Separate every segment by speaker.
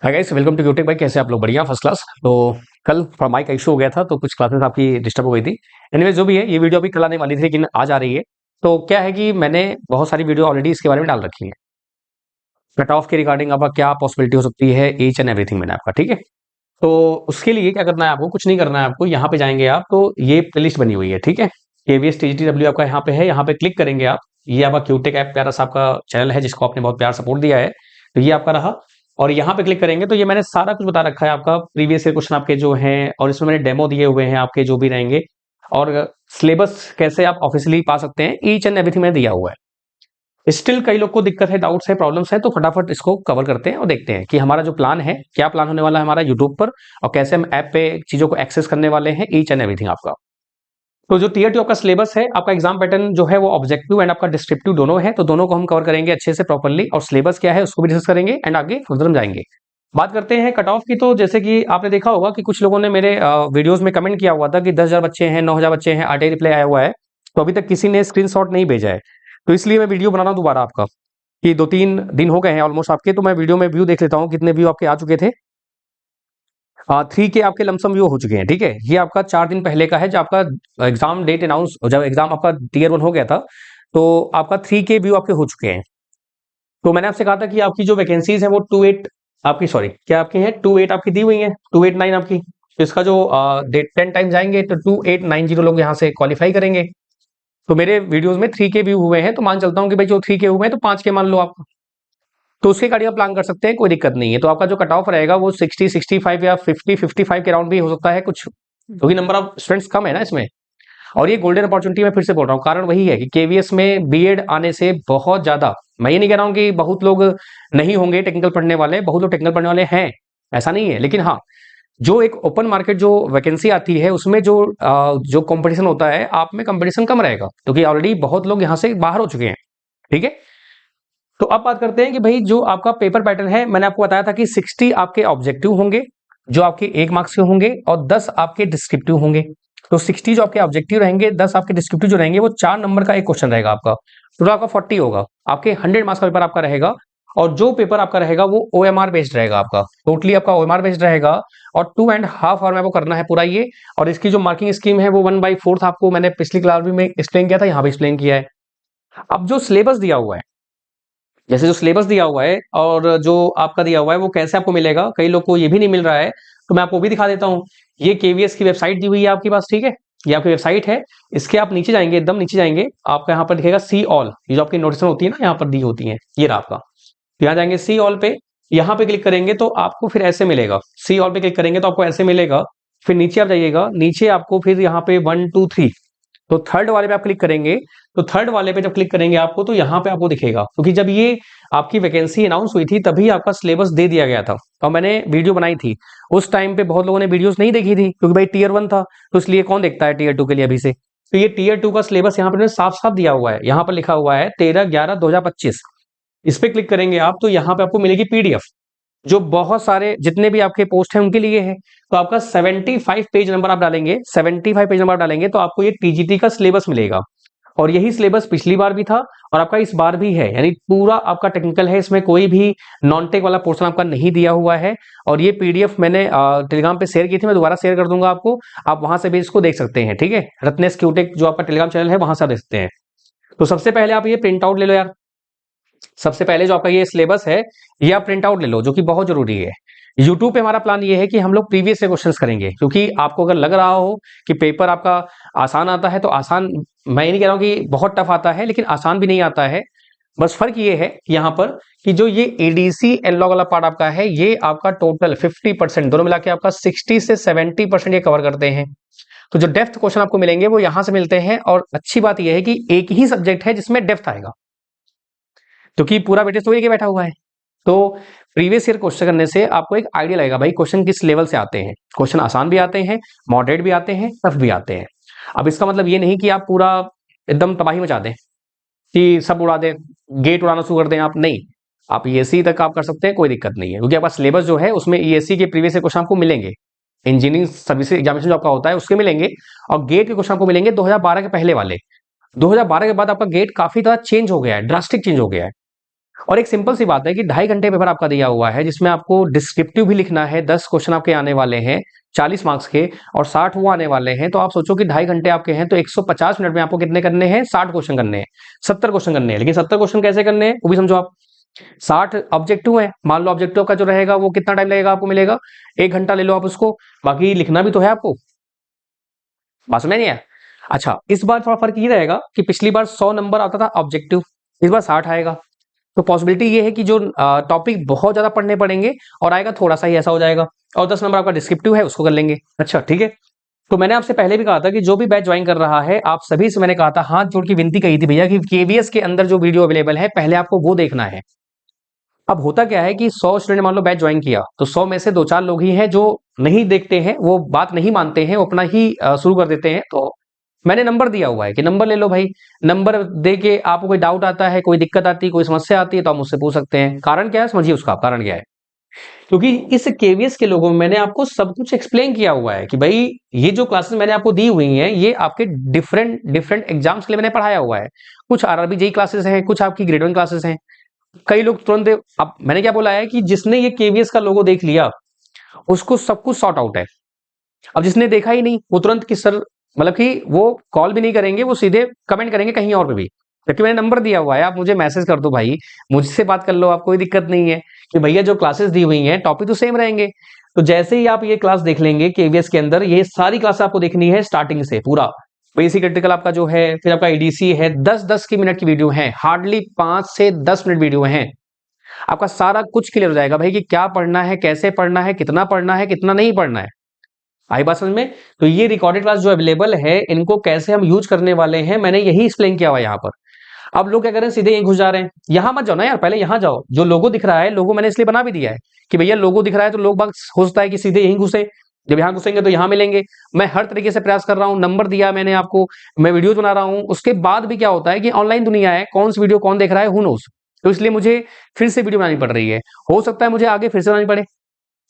Speaker 1: Hi guys, welcome to क्यूटेक भाई। कैसे आप लोग? बढ़िया, फर्स्ट क्लास। तो कल थोड़ा माइक का इशू हो गया था तो कुछ क्लासेस आपकी डिस्टर्ब हो गई थी। एनीवे, जो भी है, ये वीडियो अभी कल आने वाली थी लेकिन आज आ रही है। तो क्या है कि मैंने बहुत सारी वीडियो ऑलरेडी इसके बारे में डाल रखी है। कट ऑफ के रिगार्डिंग आपका क्या पॉसिबिलिटी हो सकती है, ईच एंड एवरीथिंग मैंने आपका, ठीक है। तो उसके लिए क्या करना है आपको? कुछ नहीं करना है आपको। यहाँ पे जाएंगे आप तो ये प्लेलिस्ट बनी हुई है, ठीक है। केवीएस टीजीटीडब्ल्यू आपका यहाँ पे है, यहाँ पे क्लिक करेंगे आप। ये आपका क्यूटेक ऐप प्यारा सा आपका चैनल है जिसको आपने बहुत प्यार सपोर्ट दिया है। तो ये आपका रहा। और यहाँ पे क्लिक करेंगे तो ये मैंने सारा कुछ बता रखा है आपका, प्रीवियस ईयर क्वेश्चन आपके जो हैं, और इसमें मैंने डेमो दिए हुए हैं आपके जो भी रहेंगे। और सिलेबस कैसे आप ऑफिशियली पा सकते हैं, ईच एंड एवरीथिंग मैंने दिया हुआ है। स्टिल कई लोग को दिक्कत है, डाउट्स है, प्रॉब्लम्स है, तो फटाफट इसको कवर करते हैं और देखते हैं कि हमारा जो प्लान है, क्या प्लान होने वाला है हमारा यूट्यूब पर, और कैसे हम ऐप पे चीजों को एक्सेस करने वाले हैं, ईच एंड एवरीथिंग आपका। तो जो टीयर 2 आपका सिलेबस है, आपका एग्जाम पैटर्न जो है वो ऑब्जेक्टिव एंड आपका डिस्क्रिप्टिव दोनों है, तो दोनों को हम कवर करेंगे अच्छे से प्रॉपर्ली, और सिलेबस क्या है उसको भी डिस्कस करेंगे एंड आगे फर्दर हम जाएंगे। बात करते हैं कट ऑफ की। तो जैसे कि आपने देखा होगा कि कुछ लोगों ने मेरे वीडियोस में कमेंट किया हुआ था कि 10,000 बच्चे हैं, 9,000 बच्चे हैं, आरटीआई रिप्लाई आया हुआ है। तो अभी तक किसी ने स्क्रीनशॉट नहीं भेजा है। तो इसलिए मैं वीडियो बना रहा हूं दोबारा आपका, कि 2-3 दिन हो गए हैं ऑलमोस्ट आपके। तो मैं वीडियो में व्यू देख लेता हूँ कितने व्यू आपके आ चुके थे। 3 के आपके लमसम व्यू हो चुके हैं, ठीक है। ये आपका 4 दिन पहले का है, जब आपका एग्जाम डेट अनाउंस, जब एग्जाम आपका टीयर 1 हो गया था। तो आपका 3 के व्यू आपके हो चुके हैं। तो मैंने आपसे कहा था कि आपकी जो वैकेंसीज है वो 28 आपकी, सॉरी क्या आपकी है, 28 आपकी दी हुई है, 289 आपकी। तो इसका जो डेट 10 टाइम जाएंगे तो 2890 लोग यहाँ से क्वालिफाई करेंगे। तो मेरे वीडियोज में 3 के व्यू हुए हैं, तो मान चलता हूँ कि भाई जो 3 के हुए हैं तो 5 के मान लो आप। तो उसके गाड़ी आप प्लान कर सकते हैं, कोई दिक्कत नहीं है। तो आपका जो कट ऑफ रहेगा वो 60-65 या 50-55 के राउंड भी हो सकता है कुछ, क्योंकि नंबर ऑफ स्टूडेंट्स कम है ना इसमें। और ये गोल्डन अपॉर्चुनिटी, मैं फिर से बोल रहा हूँ, कारण वही है कि केवीएस में बीएड आने से बहुत ज्यादा, मैं ये नहीं कह रहा हूँ कि बहुत लोग नहीं होंगे टेक्निकल पढ़ने वाले, बहुत लोग टेक्निकल पढ़ने वाले हैं, ऐसा नहीं है। लेकिन हाँ, जो एक ओपन मार्केट जो वैकेंसी आती है उसमें जो कंपटीशन होता है, आप में कंपटीशन कम रहेगा, क्योंकि ऑलरेडी बहुत लोग यहाँ से बाहर हो चुके हैं, ठीक है। तो अब बात करते हैं कि भाई जो आपका पेपर पैटर्न है, मैंने आपको बताया था कि 60 आपके ऑब्जेक्टिव होंगे जो आपके 1 मार्क्स के होंगे, और 10 आपके डिस्क्रिप्टिव होंगे। तो 60 जो आपके ऑब्जेक्टिव रहेंगे, 10 आपके डिस्क्रिप्टिव जो रहेंगे, वो 4 नंबर का एक क्वेश्चन रहेगा आपका। टोटल आपका 40 होगा, आपके 100 मार्क्स का पेपर आपका रहेगा। और जो पेपर आपका रहेगा वो ओएमआर बेस्ड रहेगा आपका, टोटली आपका ओएमआर बेस्ड रहेगा। और 2.5 आवर में आपको करना है पूरा ये। और इसकी जो मार्किंग स्कीम है वो 1/4 आपको मैंने पिछली क्लास भी में एक्सप्लेन किया था, यहाँ भी एक्सप्लेन किया है। अब जो सिलेबस दिया हुआ है, जैसे जो सिलेबस दिया हुआ है और जो आपका दिया हुआ है, वो कैसे आपको मिलेगा, कई लोग को ये भी नहीं मिल रहा है, तो मैं आपको भी दिखा देता हूँ। ये केवीएस की वेबसाइट दी हुई है आपके पास, ठीक है। ये आपकी वेबसाइट है। इसके आप नीचे जाएंगे, एकदम नीचे जाएंगे, आपका यहाँ पर दिखेगा सी ऑल। ये जो आपकी नोटिस होती है ना, यहाँ पर दी होती है, ये रहा आपका। तो यहाँ जाएंगे सी ऑल पे, यहाँ पे क्लिक करेंगे तो आपको फिर ऐसे मिलेगा। सी ऑल पे क्लिक करेंगे तो आपको ऐसे मिलेगा। फिर नीचे आप जाइएगा, नीचे आपको फिर यहाँ पे 1 2 3, तो थर्ड वाले पे आप क्लिक करेंगे। तो थर्ड वाले पे जब क्लिक करेंगे आपको, तो यहाँ पे आपको दिखेगा, क्योंकि जब ये आपकी वैकेंसी अनाउंस हुई थी तभी आपका सिलेबस दे दिया गया था, और मैंने वीडियो बनाई थी। उस टाइम पे बहुत लोगों ने वीडियोस नहीं देखी थी, क्योंकि भाई टीयर 1 था, तो इसलिए कौन देखता है टीयर 2 के लिए अभी से। तो ये टीयर 2 का सिलेबस यहाँ पर साफ साफ दिया हुआ है, यहाँ पर लिखा हुआ है 13/11/2025। इस पे क्लिक करेंगे आप तो यहाँ पे आपको मिलेगी पीडीएफ, जो बहुत सारे जितने भी आपके पोस्ट हैं उनके लिए है। तो आपका 75 पेज नंबर आप डालेंगे, 75 पेज नंबर आप डालेंगे तो आपको ये टीजीटी का सिलेबस मिलेगा। और यही सिलेबस पिछली बार भी था और आपका इस बार भी है, यानी पूरा आपका टेक्निकल है, इसमें कोई भी नॉन टेक वाला पोर्शन आपका नहीं दिया हुआ है। और ये पीडीएफ मैंने टेलीग्राम पे शेयर की थी, मैं दोबारा शेयर कर दूंगा आपको, आप वहां से भी इसको देख सकते हैं, ठीक है। रत्नेश क्यूटेक जो आपका टेलीग्राम चैनल है, वहां से आप देख सकते हैं। तो सबसे पहले आप ये प्रिंट आउट ले लो यार। सबसे पहले जो आपका ये सिलेबस है, ये आप प्रिंट आउट ले लो, जो कि बहुत जरूरी है। यूट्यूब पे हमारा प्लान ये है कि हम लोग प्रीवियस से क्वेश्चंस करेंगे, क्योंकि आपको अगर लग रहा हो कि पेपर आपका आसान आता है, तो आसान, मैं ये नहीं कह रहा हूं कि बहुत टफ आता है, लेकिन आसान भी नहीं आता है। बस फर्क ये है कि यहाँ पर कि जो ये एडीसी एनलॉग वाला पार्ट आपका है, ये आपका टोटल 50%, दोनों मिला के आपका 60 से 70% ये कवर करते हैं। तो जो डेप्थ क्वेश्चन आपको मिलेंगे वो यहां से मिलते हैं। और अच्छी बात यह है कि एक ही सब्जेक्ट है जिसमें डेप्थ आएगा, क्योंकि पूरा वेटेज तो एक ही बैठा हुआ है। तो प्रीवियस ईयर क्वेश्चन करने से आपको एक आइडिया लगेगा भाई क्वेश्चन किस लेवल से आते हैं। क्वेश्चन आसान भी आते हैं, मॉडरेट भी आते हैं, टफ भी आते हैं। अब इसका मतलब ये नहीं कि आप पूरा एकदम तबाही मचा दें, कि सब उड़ा दें, गेट उड़ाना शुरू कर दें आप, नहीं। आप ईएससी तक आप कर सकते हैं, कोई दिक्कत नहीं है, क्योंकि आपका सिलेबस जो है उसमें ईएससी के प्रीवियस ईयर क्वेश्चन आपको मिलेंगे। इंजीनियरिंग सर्विस एग्जामिनेशन जो आपका होता है उसके मिलेंगे, और गेट के क्वेश्चन आपको मिलेंगे 2012 के पहले वाले। 2012 के बाद आपका गेट काफी ज्यादा चेंज हो गया है, ड्रास्टिक चेंज हो गया है। और एक सिंपल सी बात है कि 2.5 घंटे पेपर आपका दिया हुआ है, जिसमें आपको डिस्क्रिप्टिव भी लिखना है, 10 क्वेश्चन आपके आने वाले हैं 40 मार्क्स के, और 60 वो आने वाले हैं। तो आप सोचो कि 2.5 घंटे आपके हैं, तो 150 मिनट में आपको कितने करने हैं? 60 क्वेश्चन करने हैं, 70 क्वेश्चन करने हैं। लेकिन 70 क्वेश्चन कैसे करने हैं वो भी समझो आप। 60 ऑब्जेक्टिव है, मान लो ऑब्जेक्टिव का जो रहेगा वो कितना टाइम लगेगा आपको मिलेगा? 1 घंटा ले लो आप उसको, बाकी लिखना भी तो है आपको। बात समझ नहीं है? अच्छा, इस बार थोड़ा फर्क ये रहेगा कि पिछली बार 100 नंबर आता था ऑब्जेक्टिव, इस बार 60 आएगा। तो पॉसिबिलिटी ये है कि जो टॉपिक बहुत ज्यादा पढ़ने पड़ेंगे और आएगा थोड़ा सा ही ऐसा हो जाएगा, और 10 नंबर आपका डिस्क्रिप्टिव है उसको कर लेंगे। अच्छा ठीक है। तो मैंने आपसे पहले भी कहा था कि जो भी बैच ज्वाइन कर रहा है, आप सभी से मैंने कहा था, हाथ जोड़ के विनती कही थी भैया कि केवीएस के अंदर जो वीडियो अवेलेबल है पहले आपको वो देखना है। अब होता क्या है कि 100 स्टूडेंट मान लो बैच ज्वाइन किया, तो 100 में से 2-4 लोग ही हैं जो नहीं देखते हैं, वो बात नहीं मानते हैं, वो अपना ही शुरू कर देते हैं। तो मैंने नंबर दिया हुआ है कि नंबर ले लो भाई, नंबर दे के आपको कोई डाउट आता है, कोई दिक्कत आती है, कोई समस्या आती है, तो आप मुझसे पूछ सकते हैं। कारण क्या है समझिए, उसका कारण क्या है। क्योंकि इस केवीएस के लोगों में मैंने आपको सब कुछ एक्सप्लेन किया हुआ है कि भाई ये जो क्लासेस मैंने आपको दी हुई हैं, ये आपके डिफरेंट डिफरेंट एग्जाम्स के लिए मैंने पढ़ाया हुआ है। कुछ आरआरबी जेई क्लासेस हैं, कुछ आपकी ग्रेड 1 क्लासेस हैं। कई लोग तुरंत, अब मैंने क्या बोला है कि जिसने ये केवीएस का लोगो देख लिया उसको सब कुछ सॉर्ट आउट है। अब जिसने देखा ही नहीं वो तुरंत किस सर, मतलब कि वो कॉल भी नहीं करेंगे, वो सीधे कमेंट करेंगे कहीं और पे भी। क्योंकि मैंने नंबर दिया हुआ है, आप मुझे मैसेज कर दो भाई, मुझसे बात कर लो, आप कोई दिक्कत नहीं है कि भैया जो क्लासेस दी हुई हैं टॉपिक तो सेम रहेंगे। तो जैसे ही आप ये क्लास देख लेंगे केवीएस के अंदर, ये सारी क्लास आपको देखनी है स्टार्टिंग से पूरा। बेसिक क्रिटिकल आपका जो है, फिर आपका ईडीसी है, 10-10 की मिनट की वीडियो है, हार्डली 5 से 10 मिनट वीडियो है। आपका सारा कुछ क्लियर हो जाएगा भाई कि क्या पढ़ना है, कैसे पढ़ना है, कितना नहीं पढ़ना है। आई बात समझ में? तो ये रिकॉर्डेड क्लास जो अवेलेबल है, इनको कैसे हम यूज करने वाले हैं, मैंने यही एक्सप्लेन किया हुआ है यहाँ पर। अब लोग क्या कर रहे हैं, सीधे यहीं घुस जा रहे हैं। यहां मत जाओ ना यार, पहले यहां जाओ। जो लोगो दिख रहा है, लोगो मैंने इसलिए बना भी दिया है कि भैया लोगो दिख रहा है तो लोग बाग सोचता है कि सीधे यहीं घुसे, जब यहां घुसेंगे तो यहां मिलेंगे। मैं हर तरीके से प्रयास कर रहा हूं, नंबर दिया मैंने आपको, मैं वीडियोज बना रहा हूं। उसके बाद भी क्या होता है कि ऑनलाइन दुनिया है, कौन सी वीडियो कौन देख रहा है, हु नोस। तो इसलिए मुझे फिर से वीडियो बनानी पड़ रही है। हो सकता है मुझे आगे फिर से बनानी पड़े,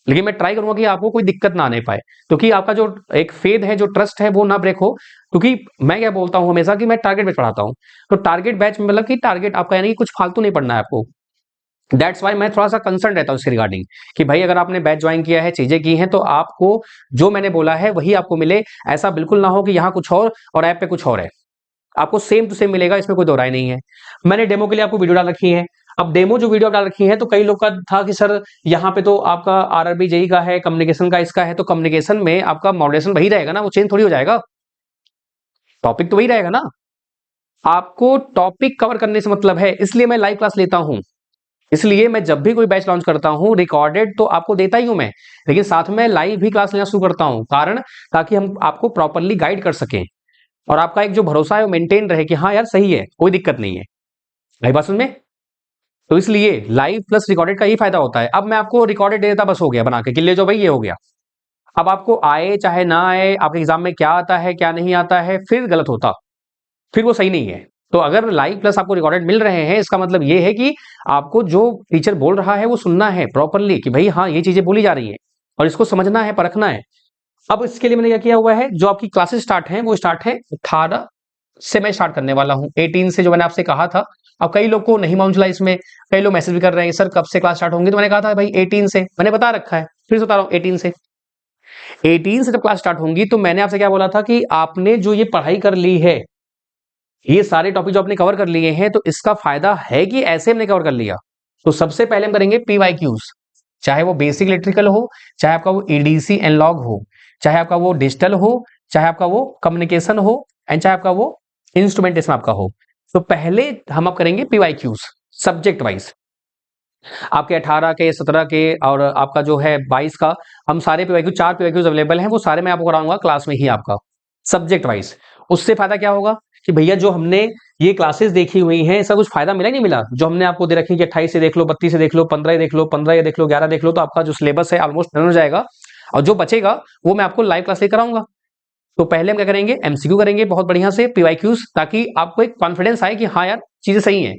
Speaker 1: लेकिन मैं ट्राई करूंगा कि आपको कोई दिक्कत ना आने पाए, क्योंकि आपका जो एक फेथ है, जो ट्रस्ट है, वो ना ब्रेक हो। क्योंकि मैं क्या बोलता हूं हमेशा कि मैं टारगेट बैच पढ़ाता हूं। तो टारगेट बैच में मतलब कि टारगेट आपका यानी कि कुछ फालतू नहीं पढ़ना है आपको। दैट्स वाई मैं थोड़ा सा कंसर्न रहता हूं इसके रिगार्डिंग कि भाई अगर आपने बैच ज्वाइन किया है, चीजें की हैं, तो आपको जो मैंने बोला है वही आपको मिले। ऐसा बिल्कुल ना हो कि यहाँ कुछ और ऐप पे कुछ और है। आपको सेम टू सेम मिलेगा, इसमें कोई दो राय नहीं है। मैंने डेमो के लिए आपको वीडियो डाल रखी है। अब डेमो जो वीडियो डाल रखी है, तो कई लोग का था कि सर यहाँ पे तो आपका आरआरबी जेई का है, कम्युनिकेशन का इसका है, तो कम्युनिकेशन में आपका मॉडरेशन वही रहेगा ना, वो चेंज थोड़ी हो जाएगा। टॉपिक तो वही रहेगा ना। आपको टॉपिक कवर करने से मतलब है, इसलिए मैं लाइव क्लास लेता हूं। इसलिए मैं जब भी कोई बैच लॉन्च करता हूं, रिकॉर्डेड तो आपको देता ही हूं मैं, लेकिन साथ में लाइव भी क्लास लेना शुरू करता हूं। कारण ताकि हम आपको प्रॉपरली गाइड कर सकें, और आपका एक जो भरोसा है वो मेंटेन रहे कि हाँ यार सही है, कोई दिक्कत नहीं है। भाई बात समझ में? तो इसलिए लाइव प्लस रिकॉर्डेड का ये फायदा होता है। अब मैं आपको रिकॉर्डेड दे देता, बस हो गया बना के किले जो भाई, ये हो गया। अब आपको आए चाहे ना आए, आपके एग्जाम में क्या आता है क्या नहीं आता है, फिर गलत होता, फिर वो सही नहीं है। तो अगर लाइव प्लस आपको रिकॉर्डेड मिल रहे हैं, इसका मतलब ये है कि आपको जो टीचर बोल रहा है वो सुनना है प्रॉपरली कि भाई हाँ ये चीजें बोली जा रही हैं, और इसको समझना है, परखना है। अब इसके लिए मैंने क्या किया हुआ है, जो आपकी क्लासेस स्टार्ट है वो स्टार्ट है 18 से, मैं स्टार्ट करने वाला हूँ 18 से, जो मैंने आपसे कहा था। अब कई लोग को नहीं मालूम चला इसमें, कई लोग मैसेज भी कर रहे हैं सर कब से क्लास स्टार्ट होंगी, तो मैंने कहा था भाई 18 से, मैंने बता रखा है, फिर से बता रहा हूँ 18 से जब क्लास स्टार्ट होंगी, तो मैंने आपसे क्या बोला था कि आपने जो ये पढ़ाई कर ली है, ये सारे टॉपिक जो आपने कवर कर लिए हैं, तो इसका फायदा है कि ऐसे हमने कवर कर लिया। तो सबसे पहले हम करेंगे पीवाईक्यूज, चाहे वो बेसिक इलेक्ट्रिकल हो, चाहे आपका वो ईडीसी एनालॉग हो, चाहे आपका वो डिजिटल हो, चाहे आपका वो कम्युनिकेशन हो, एंड चाहे आपका वो इंस्ट्रूमेंटेशन आपका हो। तो पहले हम आप करेंगे पीवाईक्यूज सब्जेक्ट वाइज। आपके 18 के, 17 के और आपका जो है 22 का, हम सारे पीवाईक्यू, 4 पीवाईक्यूज अवेलेबल हैं, वो सारे मैं आपको कराऊंगा क्लास में ही आपका सब्जेक्ट वाइज। उससे फायदा क्या होगा कि भैया जो हमने ये क्लासेस देखी हुई हैं, इसका कुछ फायदा मिला नहीं मिला? जो हमने आपको दे रखी कि 28 से देख लो, 32 से देख लो, 15 देख लो, 15 देख लो, 11 देख लो, तो आपका जो सिलेबस है ऑलमोस्ट डन हो जाएगा। और जो बचेगा वो मैं आपको लाइव क्लास लेकर आऊंगा। तो पहले हम क्या करेंगे, एमसीक्यू करेंगे बहुत बढ़िया से, पीवाईक्यूज, ताकि आपको एक कॉन्फिडेंस आए कि हाँ यार चीजें सही हैं।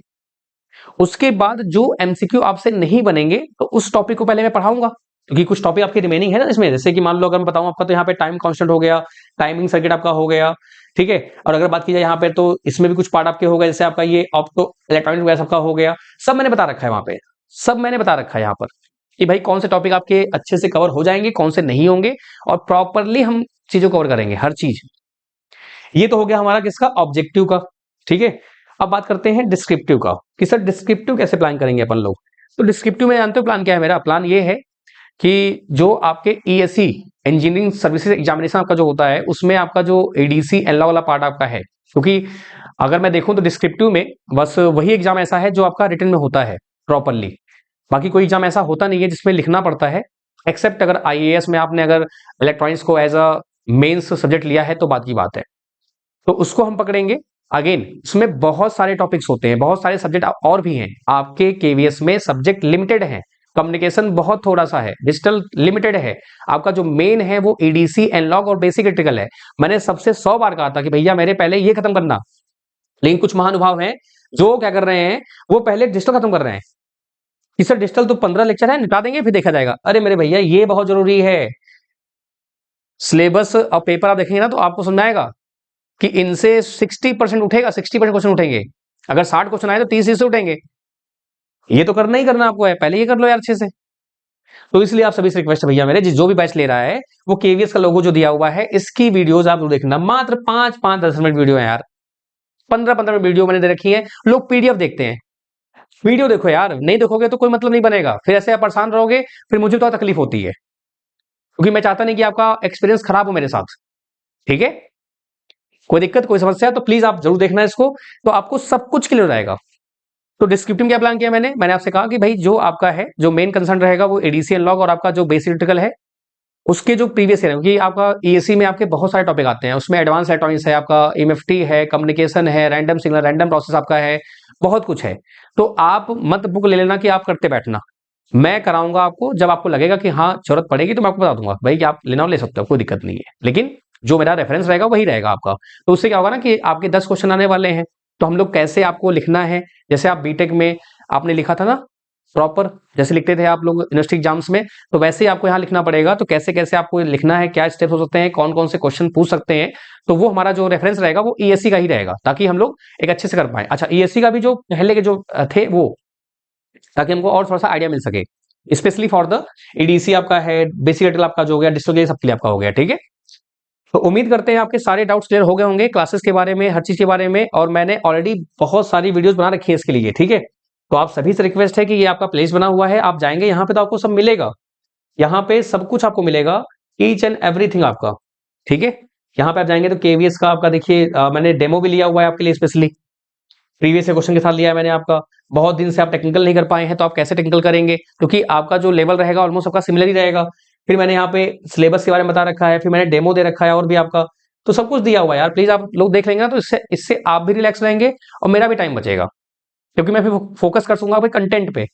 Speaker 1: उसके बाद जो एमसीक्यू आपसे नहीं बनेंगे, तो उस टॉपिक को पहले मैं पढ़ाऊंगा, क्योंकि कुछ टॉपिक आपके रिमेनिंग है ना इसमें। जैसे कि मान लो अगर मैं बताऊं आपका, तो यहाँ पे टाइम कांस्टेंट हो गया, टाइमिंग सर्किट आपका हो गया, ठीक है। और अगर बात की जाए यहाँ पे तो इसमें भी कुछ पार्ट आपके हो गए, जैसे आपका ये ऑप्टो इलेक्ट्रॉनिक वगैरह सबका हो गया, सब मैंने बता रखा है वहां पे, सब मैंने बता रखा है यहाँ पर कि भाई कौन से टॉपिक आपके अच्छे से कवर हो जाएंगे, कौन से नहीं होंगे, और प्रॉपरली हम चीजों कवर करेंगे हर चीज। ये तो हो गया हमारा किसका, ऑब्जेक्टिव का, ठीक है। अब बात करते हैं डिस्क्रिप्टिव का कि सर डिस्क्रिप्टिव कैसे प्लान करेंगे अपन लोग। तो डिस्क्रिप्टिव में जानते हो प्लान क्या है मेरा, प्लान ये है कि जो आपके ईएससी इंजीनियरिंग सर्विसेज एग्जामिनेशन आपका जो होता है उसमें आपका जो एडीसी एनलॉ वाला पार्ट आपका है, क्योंकि अगर मैं देखूं तो डिस्क्रिप्टिव में बस वही एग्जाम ऐसा है जो आपका रिटन में होता है प्रॉपरली, बाकी कोई एग्जाम ऐसा होता नहीं है जिसमें लिखना पड़ता है, एक्सेप्ट अगर आईएएस में आपने अगर इलेक्ट्रॉनिक्स को एज अ मेंस सब्जेक्ट लिया है तो बात की बात है, तो उसको हम पकड़ेंगे। अगेन उसमें बहुत सारे टॉपिक्स होते हैं, बहुत सारे सब्जेक्ट और भी हैं, आपके केवीएस में सब्जेक्ट लिमिटेड है, कम्युनिकेशन बहुत थोड़ा सा है, डिजिटल लिमिटेड है, आपका जो मेन है वो एडीसी एनलॉग और बेसिक इलेक्ट्रिकल है। मैंने सबसे 100 बार कहा था कि भैया मेरे पहले ये खत्म करना, लेकिन कुछ महानुभाव हैं जो क्या कर रहे हैं, वो पहले डिजिटल खत्म कर रहे हैं कि सर डिजिटल तो 15 लेक्चर है निपटा देंगे फिर देखा जाएगा। अरे मेरे भैया ये बहुत जरूरी है, सिलेबस और पेपर आप देखेंगे ना तो आपको समझ आएगा कि इनसे 60% उठेगा, 60% क्वेश्चन उठेंगे, अगर 60 क्वेश्चन आए तो 30 से उठेंगे। ये तो करना ही करना आपको है, पहले ये कर लो यार अच्छे से। तो इसलिए आप सभी से रिक्वेस्ट है भैया मेरे, जो भी बैच ले रहा है वो केवीएस का लोगो जो दिया हुआ है इसकी वीडियोस आप लोग देखना, मात्र 5-5 10 मिनट वीडियो है यार, 15-15 मिनट वीडियो मैंने दे रखी है, लोग पीडीएफ देखते हैं। वीडियो देखो यार, नहीं देखोगे तो कोई मतलब नहीं बनेगा, फिर ऐसे आप परेशान रहोगे, फिर मुझे तो तकलीफ होती है, क्योंकि मैं चाहता नहीं कि आपका एक्सपीरियंस खराब हो मेरे साथ, ठीक है। कोई दिक्कत कोई समस्या तो प्लीज आप जरूर देखना इसको, तो आपको सब कुछ क्लियर हो जाएगा। तो डिस्क्रिप्टिव क्या प्लान किया मैंने आपसे कहा कि भाई जो आपका है जो मेन कंसर्न रहेगा वो एडीसी एनलॉग और आपका जो बेसिक इलेक्ट्रिकल है उसके जो प्रीवियस ईयर है, क्योंकि आपका ईएससी में आपके बहुत सारे टॉपिक आते हैं, उसमें एडवांस इलेक्ट्रॉनिक्स है, आपका एमएफटी है, कम्युनिकेशन है, रैंडम सिग्नल रैंडम प्रोसेस आपका है, बहुत कुछ है। तो आप मत बुक ले लेना कि आप करते बैठना, मैं कराऊंगा आपको, जब आपको लगेगा कि हाँ जरूरत पड़ेगी तो मैं आपको बता दूंगा भाई कि आप लेना हो ले सकते हो, कोई दिक्कत नहीं है, लेकिन जो मेरा रेफरेंस रहेगा वही रहेगा आपका। तो उससे क्या होगा ना कि आपके 10 क्वेश्चन आने वाले हैं, तो हम लोग कैसे आपको लिखना है, जैसे आप बीटेक में आपने लिखा था ना प्रॉपर, जैसे लिखते थे आप लोग यूनिवर्सिटी एग्जाम्स में, तो वैसे ही आपको यहाँ लिखना पड़ेगा। तो कैसे कैसे आपको लिखना है, क्या स्टेप्स हो सकते हैं, कौन कौन से क्वेश्चन पूछ सकते हैं, तो वो हमारा जो रेफरेंस रहेगा वो ईएससी का ही रहेगा, ताकि हम लोग एक अच्छे से कर पाए। अच्छा ईएससी का भी जो पहले के जो थे वो, ताकि हमको और थोड़ा सा आइडिया मिल सके, स्पेशली फॉर द एडीसी आपका है, बेसिक इलेक्ट्रिकल आपका जो हो गया, डिजिटल सबके लिए आपका हो गया, ठीक है। तो उम्मीद करते हैं आपके सारे डाउट्स क्लियर हो गए होंगे क्लासेस के बारे में, हर चीज के बारे में, और मैंने ऑलरेडी बहुत सारी वीडियोस बना रखी है इसके लिए, ठीक है। तो आप सभी से रिक्वेस्ट है कि ये आपका प्लेस बना हुआ है, आप जाएंगे यहाँ पे तो आपको सब मिलेगा, यहाँ पे सब कुछ आपको मिलेगा, ईच एंड एवरीथिंग आपका, ठीक है। यहाँ पे आप जाएंगे तो केवीएस का आपका देखिए मैंने डेमो भी लिया हुआ है आपके लिए स्पेशली, प्रीवियस क्वेश्चन के साथ लिया है मैंने आपका। बहुत दिन से आप टेक्निकल नहीं कर पाए हैं तो आप कैसे टेक्निकल करेंगे, क्योंकि आपका जो लेवल रहेगा ऑलमोस्ट आपका सिमिलर ही रहेगा। फिर मैंने यहाँ पे सिलेबस के बारे में बता रखा है, फिर मैंने डेमो दे रखा है और भी आपका, तो सब कुछ दिया हुआ है यार, प्लीज आप लोग देख लेंगे ना तो इससे इससे आप भी रिलैक्स रहेंगे और मेरा भी टाइम बचेगा, क्योंकि मैं फिर फोकस कर सकूंगा भाई कंटेंट पे।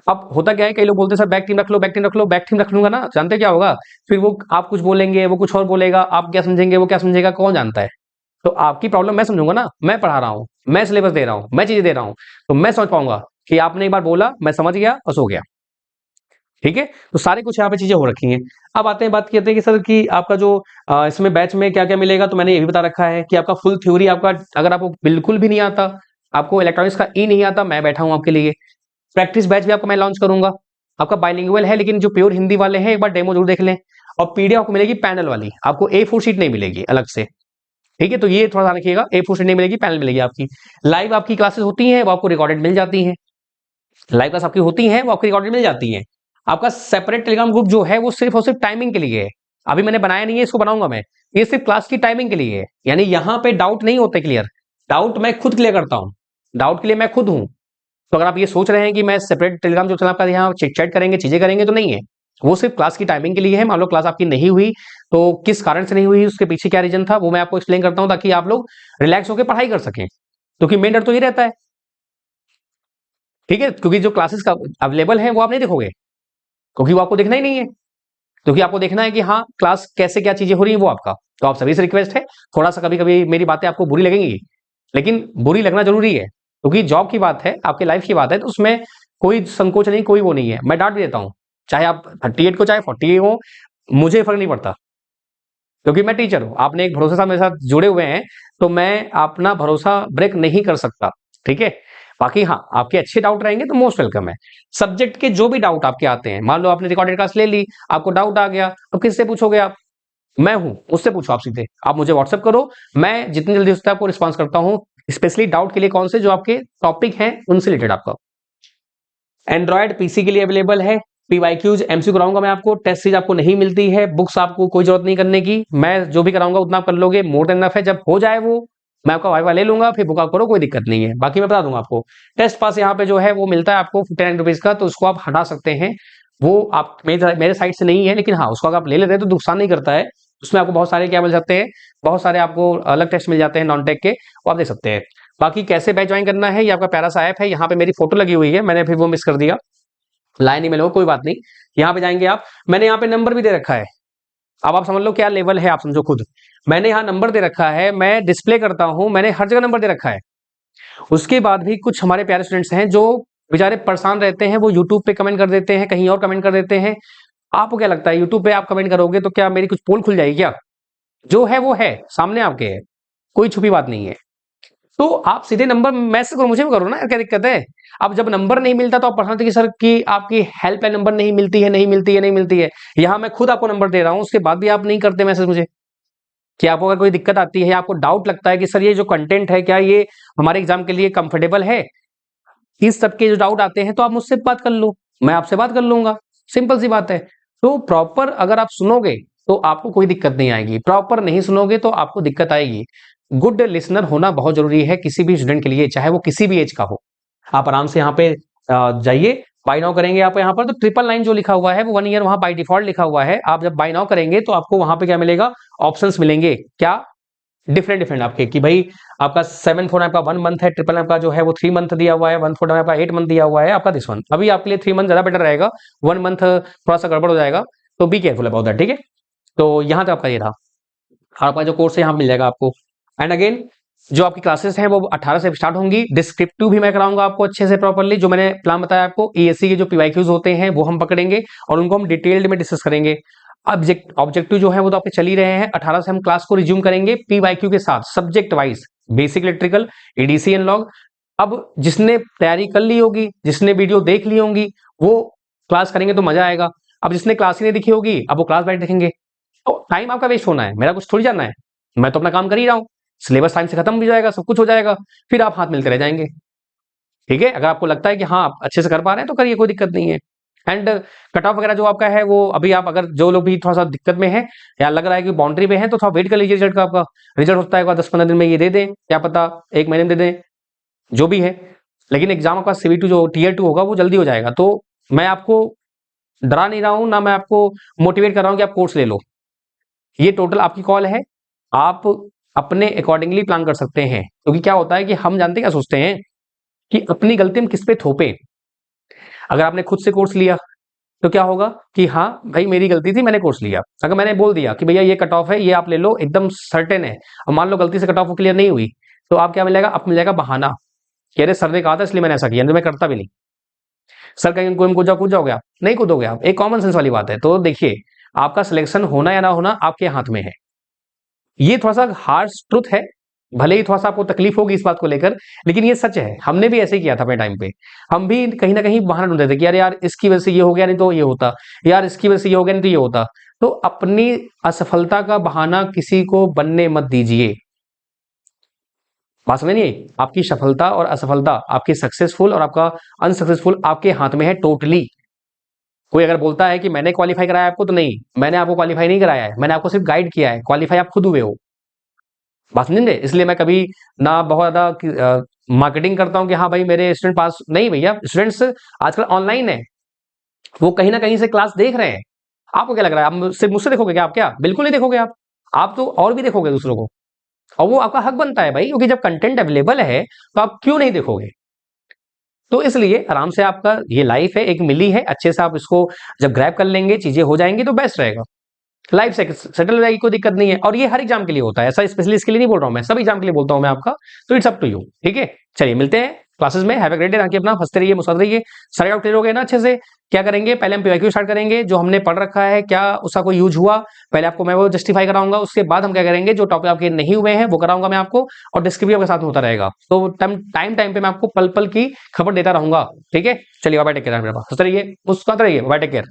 Speaker 1: अब होता क्या है, कई लोग बोलते हैं सर बैक टीम रख लो, बैक टीम रख लो, बैक टीम रख लूंगा ना, जानते क्या होगा, फिर वो आप कुछ बोलेंगे वो कुछ और बोलेगा, आप क्या समझेंगे वो क्या समझेगा, कौन जानता है। तो आपकी प्रॉब्लम मैं समझूंगा ना, मैं पढ़ा रहा हूँ, मैं सिलेबस दे रहा हूँ, मैं चीजें दे रहा हूँ, तो मैं समझ पाऊंगा कि आपने एक बार बोला मैं समझ गया बस हो गया, ठीक है। तो सारे कुछ यहाँ पे चीजें हो रखी हैं। अब आते हैं बात करते हैं कि सर कि आपका जो इसमें बैच में क्या क्या मिलेगा, तो मैंने ये भी बता रखा है कि आपका फुल थ्योरी आपका, अगर आपको बिल्कुल भी नहीं आता, आपको इलेक्ट्रॉनिक्स का ई नहीं आता, मैं बैठा हूँ आपके लिए। प्रैक्टिस बैच भी आपका मैं लॉन्च करूंगा, आपका बाइलिंगुअल है, लेकिन जो प्योर हिंदी वाले हैं एक बार डेमो जरूर देख लें। और पीडीएफ आपको मिलेगी पैनल वाली, आपको A4 शीट नहीं मिलेगी अलग से, ठीक है। तो ये थोड़ा ध्यान रखिएगा, A4 शीट नहीं मिलेगी, पैनल मिलेगी आपकी। लाइव आपकी क्लासेस होती हैं वो आपको रिकॉर्डेड मिल जाती हैं, लाइव क्लास आपकी होती हैं वो आपको रिकॉर्डेड मिल जाती हैं। आपका सेपरेट टेलीग्राम ग्रुप जो है वो सिर्फ और सिर्फ टाइमिंग के लिए है, अभी मैंने बनाया नहीं है, इसको बनाऊंगा मैं, ये सिर्फ क्लास की टाइमिंग के लिए है, यानी यहाँ पे डाउट नहीं होते क्लियर, डाउट मैं खुद क्लियर करता हूँ, डाउट के लिए मैं खुद हूँ। तो अगर आप ये सोच रहे हैं कि मैं सेपरेट टेलीग्राम जो चैनल आपका यहाँ चिट चैट करेंगे चीजें करेंगे, तो नहीं है, वो सिर्फ क्लास की टाइमिंग के लिए है। मान लो क्लास आपकी नहीं हुई तो किस कारण से नहीं हुई, उसके पीछे क्या रीजन था, वो मैं आपको एक्सप्लेन करता हूँ, ताकि आप लोग रिलैक्स होकर पढ़ाई कर सकें, क्योंकि मेन डर तो ये रहता है, ठीक है। क्योंकि जो क्लासेस का अवेलेबल है वो आप नहीं देखोगे, क्योंकि वो आपको देखना ही नहीं है, क्योंकि आपको देखना है कि हाँ क्लास कैसे क्या चीजें हो रही है वो आपका। तो आप सभी से रिक्वेस्ट है, थोड़ा सा कभी कभी मेरी बातें आपको बुरी लगेंगी, लेकिन बुरी लगना जरूरी है, क्योंकि जॉब की बात है, आपकी लाइफ की बात है, तो उसमें कोई संकोच नहीं, कोई वो नहीं है। मैं डांट भी देता हूँ, चाहे आप 38 को चाहे 48 हो, मुझे फर्क नहीं पड़ता, क्योंकि मैं टीचर हूं, आपने एक भरोसे से मेरे साथ जुड़े हुए हैं, तो मैं अपना भरोसा ब्रेक नहीं कर सकता, ठीक है। बाकी हाँ, आपके अच्छे डाउट रहेंगे तो मोस्ट वेलकम है। सब्जेक्ट के जो भी डाउट आपके आते हैं, मान लो आपने रिकॉर्डेड क्लास ले ली, आपको डाउट आ गया, तो किससे पूछोगे आप? मैं हूं, उससे पूछो आप सीधे, आप मुझे व्हाट्सएप करो, मैं जितनी जल्दी हो सकता है आपको रिस्पॉन्स करता हूं, स्पेशली डाउट के लिए कौन से जो आपके टॉपिक हैं उनसे रिलेटेड आपका। एंड्रॉयड पीसी के लिए अवेलेबल है, पीवाईक्यूज एमसीक्यू कराऊंगा मैं आपको, टेस्ट सीरीज आपको नहीं मिलती है, बुक्स आपको कोई जरूरत नहीं करने की, मैं जो भी कराऊंगा उतना आप कर लोगे, मोर देन इनफ है। जब हो जाए वो, मैं आपका वाइवा ले लूंगा, फिर बुक आप करो, कोई दिक्कत नहीं है। बाकी मैं बता दूंगा आपको, टेस्ट पास यहाँ पे जो है वो मिलता है आपको 59 रुपीज का, तो उसको आप हटा सकते हैं। वो आप मेरे साइड से नहीं है, लेकिन हाँ उसको अगर आप ले लेते हैं तो नुकसान नहीं करता है। उसमें आपको बहुत सारे क्या मिल जाते हैं, बहुत सारे आपको अलग टेस्ट मिल जाते हैं नॉन टेक के, वो आप देख सकते हैं। बाकी कैसे बैच ज्वाइन करना है, ये आपका प्यारा सा ऐप है, यहाँ पे मेरी फोटो लगी हुई है, मैंने फिर वो मिस कर दिया, लाइन ही में लो, कोई बात नहीं। यहाँ पे जाएंगे आप, मैंने यहाँ पे नंबर भी दे रखा है, अब आप समझ लो क्या लेवल है, आप समझो खुद। मैंने यहाँ नंबर दे रखा है, मैं डिस्प्ले करता हूँ, मैंने हर जगह नंबर दे रखा है। उसके बाद भी कुछ हमारे प्यारे स्टूडेंट्स हैं जो बेचारे परेशान रहते हैं, वो यूट्यूब पे कमेंट कर देते हैं, कहीं और कमेंट कर देते हैं। आपको क्या लगता है यूट्यूब पे आप कमेंट करोगे तो क्या मेरी कुछ पोल खुल जाएगी क्या? जो है वो है, सामने आपके है, कोई छुपी बात नहीं है। तो आप सीधे नंबर मैसेज करो, मुझे भी करो ना, क्या दिक्कत है? अब जब नंबर नहीं मिलता तो आप परेशान थे कि सर की आपकी हेल्पलाइन नंबर नहीं मिलती है, नहीं मिलती है, नहीं मिलती है। यहाँ मैं खुद आपको नंबर दे रहा हूँ, उसके बाद भी आप नहीं करते मैसेज मुझे, कि आपको अगर कोई दिक्कत आती है, आपको डाउट लगता है कि सर ये जो कंटेंट है क्या ये हमारे एग्जाम के लिए कंफर्टेबल है, इस सब के जो डाउट आते हैं तो आप मुझसे बात कर लो, मैं आपसे बात कर लूंगा, सिंपल सी बात है। तो प्रॉपर अगर आप सुनोगे तो आपको कोई दिक्कत नहीं आएगी, प्रॉपर नहीं सुनोगे तो आपको दिक्कत आएगी। गुड लिसनर होना बहुत जरूरी है किसी भी स्टूडेंट के लिए, चाहे वो किसी भी एज का हो। आप आराम से यहाँ पे जाइए, बाय नाउ करेंगे आप यहाँ पर, तो 999 जो लिखा हुआ है वो 1 ईयर वहां बाय डिफॉल्ट लिखा हुआ है। आप जब बाय नाउ करेंगे तो आपको वहां पे क्या मिलेगा, ऑप्शंस मिलेंगे, क्या डिफरेंट डिफरेंट आपके, कि भाई आपका 749 आपका 1 मंथ है, 999 आपका जो है वो 3 मंथ दिया हुआ है, 149 आपका 8 मंथ दिया हुआ है, आपका दिस वन अभी आपके लिए 3 मंथ ज्यादा बेटर रहेगा, 1 मंथ थोड़ा सा गड़बड़ हो जाएगा, तो बी केयरफुल अबाउट दैट, ठीक है। तो यहाँ तक आपका ये रहा, आपका जो कोर्स है यहाँ मिल जाएगा आपको। एंड अगेन जो आपकी क्लासेस हैं वो 18 से स्टार्ट होंगी, डिस्क्रिप्टिव भी मैं कराऊंगा आपको अच्छे से प्रॉपर्ली, जो मैंने प्लान बताया आपको, ईएससी के जो पीवाईक्यूज होते हैं वो हम पकड़ेंगे और उनको हम डिटेल्ड में डिस्कस करेंगे। ऑब्जेक्टिव जो है वो तो आपके चल ही रहे हैं, 18 से हम क्लास को रिज्यूम करेंगे पीवाईक्यू के साथ, subject wise, basic electrical, ADC analog. अब जिसने तैयारी कर ली होगी, जिसने वीडियो देख ली होंगी, वो क्लास करेंगे तो मजा आएगा। अब जिसने क्लास ही नहीं दिखी होगी, अब वो क्लास बैठ देखेंगे, तो टाइम आपका वेस्ट होना है, मेरा कुछ थोड़ी जानना है, मैं तो अपना काम कर ही रहा हूँ, सिलेबस टाइम से खत्म भी जाएगा, सब कुछ हो जाएगा, फिर आप हाथ मिलते रह जाएंगे, ठीक है। अगर आपको लगता है कि हाँ आप अच्छे से कर पा रहे हैं तो करिए, कोई दिक्कत नहीं है। एंड कट ऑफ वगैरह जो आपका है वो अभी आप अगर जो लोग भी थोड़ा सा दिक्कत में है या लग रहा है कि बाउंड्री में है, तो थोड़ा वेट कर लीजिए रिजल्ट का, आपका रिजल्ट होता है 10-15 दिन में ये दे दें, क्या पता 1 महीने में दे दें, जो भी है। लेकिन एग्जाम आपका CV2 जो Tier 2 होगा वो जल्दी हो जाएगा। तो मैं आपको डरा नहीं रहा हूं ना, मैं आपको मोटिवेट कर रहा हूं कि आप कोर्स ले लो, ये टोटल आपकी कॉल है, आप अपने अकॉर्डिंगली प्लान कर सकते हैं। क्योंकि क्या होता है कि हम जानते क्या सोचते हैं कि अपनी गलती हम किस पे थोपे। अगर आपने खुद से कोर्स लिया तो क्या होगा कि हाँ भाई मेरी गलती थी, मैंने कोर्स लिया। अगर मैंने बोल दिया कि भैया ये कट ऑफ है, ये आप ले लो, एकदम सर्टेन है, और मान लो गलती से कट ऑफ क्लियर नहीं हुई, तो आप क्या मिलेगा, आप मिल जाएगा बहाना कि अरे सर ने कहा था इसलिए मैंने ऐसा किया, तो मैं करता भी नहीं। सर कहीं कोई कूद जाओगे आप, नहीं कूदोगे आप, एक कॉमन सेंस वाली बात है। तो देखिए, आपका सिलेक्शन होना या ना होना आपके हाथ में है, ये थोड़ा सा हार्श ट्रुथ है, भले ही थोड़ा सा आपको तकलीफ होगी इस बात को लेकर, लेकिन ये सच है। हमने भी ऐसे ही किया था अपने टाइम पे, हम भी कहीं ना कहीं बहाना ढूंढते थे कि यार यार इसकी वजह से ये हो गया, नहीं तो ये होता, यार इसकी वजह से ये हो गया, नहीं तो ये होता। तो अपनी असफलता का बहाना किसी को बनने मत दीजिए। बात समझ नहीं आई? आपकी सफलता और असफलता, आपकी सक्सेसफुल और आपका अनसक्सेसफुल आपके हाथ में है टोटली। कोई अगर बोलता है कि मैंने क्वालिफाई कराया आपको, तो नहीं, मैंने आपको क्वालिफाई नहीं कराया है, मैंने आपको सिर्फ गाइड किया है, क्वालिफाई आप खुद हुए हो। बात समझेंगे? इसलिए मैं कभी ना बहुत ज्यादा मार्केटिंग करता हूं कि हाँ भाई मेरे स्टूडेंट पास, नहीं भैया, स्टूडेंट्स आजकल ऑनलाइन है, वो कहीं ना कहीं से क्लास देख रहे हैं। आपको क्या लग रहा है, आप सिर्फ मुझसे देखोगे क्या? आप क्या बिल्कुल नहीं देखोगे, आप तो और भी देखोगे दूसरों को, और वो आपका हक बनता है भाई, क्योंकि जब कंटेंट अवेलेबल है तो आप क्यों नहीं देखोगे। तो इसलिए आराम से, आपका ये लाइफ है, एक मिली है, अच्छे से आप इसको जब ग्रैब कर लेंगे, चीजें हो जाएंगी तो बेस्ट रहेगा, लाइफ सेटल हो जाएगी, कोई दिक्कत नहीं है। और ये हर एग्जाम के लिए होता है, ऐसा स्पेशली इसके लिए नहीं बोल रहा हूं मैं, सब एग्जाम के लिए बोलता हूं मैं आपका। तो इट्स अप टू यू, ठीक है। चलिए मिलते हैं क्लासेस में। हैव अ ग्रेट डे, ताकि अपना हंसते रहिए, मुस्कुराते रहिए। सारे डाउट क्लियर हो गए ना अच्छे से? क्या करेंगे, पहले हम पीवाईक्यू स्टार्ट करेंगे, जो हमने पढ़ रखा है क्या उसका कोई यूज हुआ, पहले आपको मैं वो जस्टिफाई कराऊंगा। उसके बाद हम क्या करेंगे, जो टॉपिक आपके नहीं हुए हैं वो कराऊंगा मैं आपको, और डिस्कस आपके साथ होता रहेगा। तो टाइम टाइम पे मैं आपको पल पल की खबर देता रहूंगा, ठीक है? चलिए बाय, टेक केयर, हंसते रहिए, मुस्कुराते रहिए, बाय, टेक केयर।